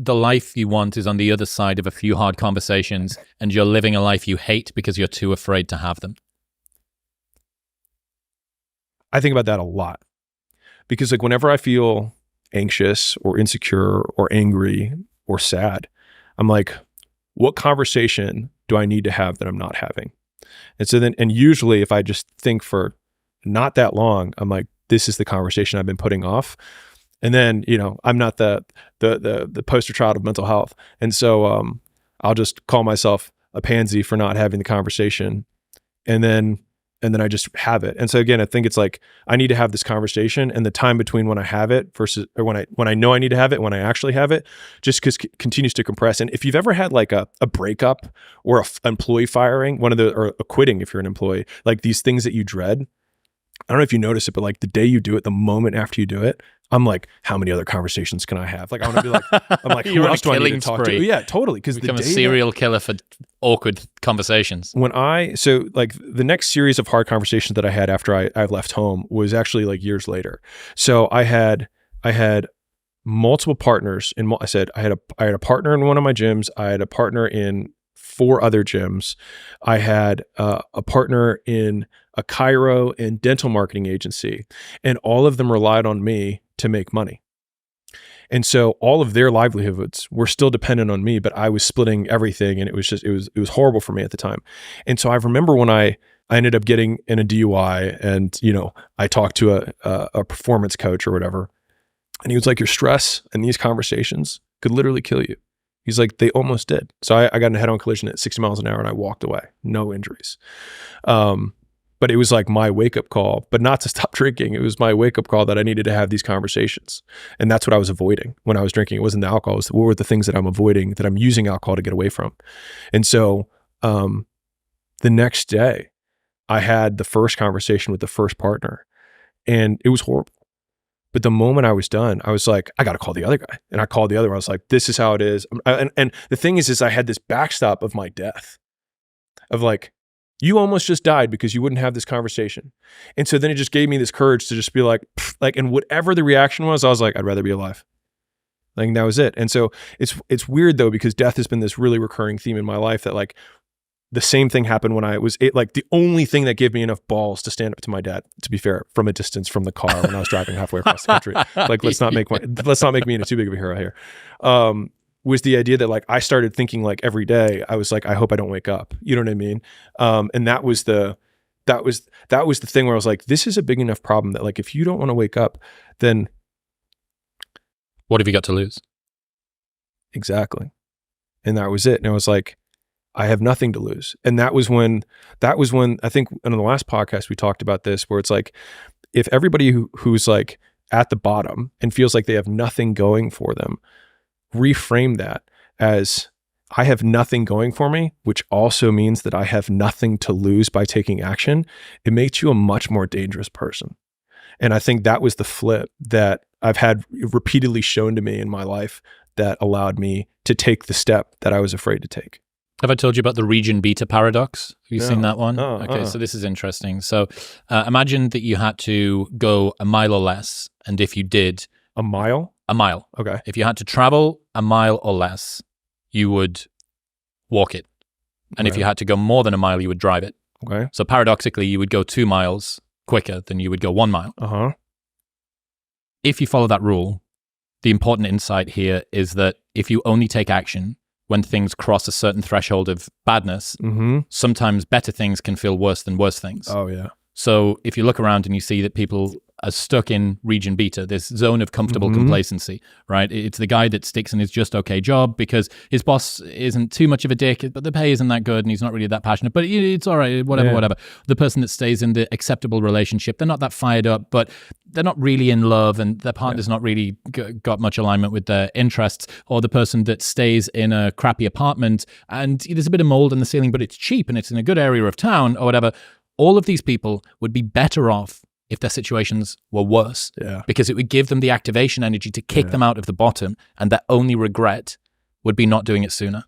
the life you want is on the other side of a few hard conversations and you're living a life you hate because you're too afraid to have them? I think about that a lot because like whenever I feel anxious or insecure or angry or sad, I'm like, what conversation do I need to have that I'm not having? And so then, and usually if I just think for not that long, I'm like, this is the conversation I've been putting off. And then, you know, I'm not the poster child of mental health. And so I'll just call myself a pansy for not having the conversation. And then I just have it. And so again, I think it's like, I need to have this conversation, and the time between when I have it versus, or when I know I need to have it, when I actually have it, just continues to compress. And if you've ever had like a breakup or employee firing, or a quitting, if you're an employee, like these things that you dread, I don't know if you notice it, but like the day you do it, the moment after you do it, I'm like, how many other conversations can I have? Like, I want to be like, I'm like, who else do I need to talk to? Yeah, totally. Because become a serial killer for awkward conversations. So like the next series of hard conversations that I had after I left home was actually like years later. So I had multiple partners I had a partner in one of my gyms. I had a partner in 4 other gyms. I had a partner in a chiro and dental marketing agency, and all of them relied on me to make money. And so all of their livelihoods were still dependent on me, but I was splitting everything, and it was horrible for me at the time. And so I remember when I ended up getting in a DUI, and you know, I talked to a performance coach or whatever, and he was like, your stress and these conversations could literally kill you. He's like, they almost did. So I got in a head-on collision at 60 miles an hour and I walked away, no injuries. But it was like my wake-up call, but not to stop drinking. It was my wake-up call that I needed to have these conversations. And that's what I was avoiding when I was drinking. It wasn't the alcohol. It was what were the things that I'm avoiding, that I'm using alcohol to get away from. And so the next day, I had the first conversation with the first partner, and it was horrible. But the moment I was done, I was like, I got to call the other guy. And I called the other one. I was like, this is how it is. And the thing is I had this backstop of my death, of like, you almost just died because you wouldn't have this conversation. And so then it just gave me this courage to just be like, and whatever the reaction was, I was like, I'd rather be alive. Like, that was it. And so it's weird though, because death has been this really recurring theme in my life, that like the same thing happened when like the only thing that gave me enough balls to stand up to my dad, to be fair, from a distance from the car when I was driving halfway across the country. Like, let's not make me into too big of a hero here. Was the idea that like I started thinking like every day, I was like, I hope I don't wake up. You know what I mean? And that was the thing where I was like, this is a big enough problem that like, if you don't want to wake up, then what have you got to lose? Exactly. And that was it. And I was like, I have nothing to lose. And that was when I think in the last podcast we talked about this, where it's like, if everybody who's like at the bottom and feels like they have nothing going for them, reframe that as, I have nothing going for me, which also means that I have nothing to lose by taking action, it makes you a much more dangerous person. And I think that was the flip that I've had repeatedly shown to me in my life that allowed me to take the step that I was afraid to take. Have I told you about the region beta paradox? Have you seen that one? Okay, so this is interesting. So imagine that you had to go a mile or less, and if you did... A mile? A mile. Okay. If you had to travel a mile or less, you would walk it. And if you had to go more than a mile, you would drive it. Okay. So paradoxically, you would go 2 miles quicker than you would go 1 mile. Uh-huh. If you follow that rule, the important insight here is that if you only take action when things cross a certain threshold of badness, sometimes better things can feel worse than worse things. Oh, yeah. So if you look around and you see that people are stuck in region beta, this zone of comfortable complacency, right? It's the guy that sticks in his just okay job because his boss isn't too much of a dick, but the pay isn't that good and he's not really that passionate, but it's all right, whatever. The person that stays in the acceptable relationship, they're not that fired up, but they're not really in love and their partner's not really got much alignment with their interests. Or the person that stays in a crappy apartment and there's a bit of mold in the ceiling, but it's cheap and it's in a good area of town or whatever. All of these people would be better off if their situations were worse, because it would give them the activation energy to kick them out of the bottom, and their only regret would be not doing it sooner.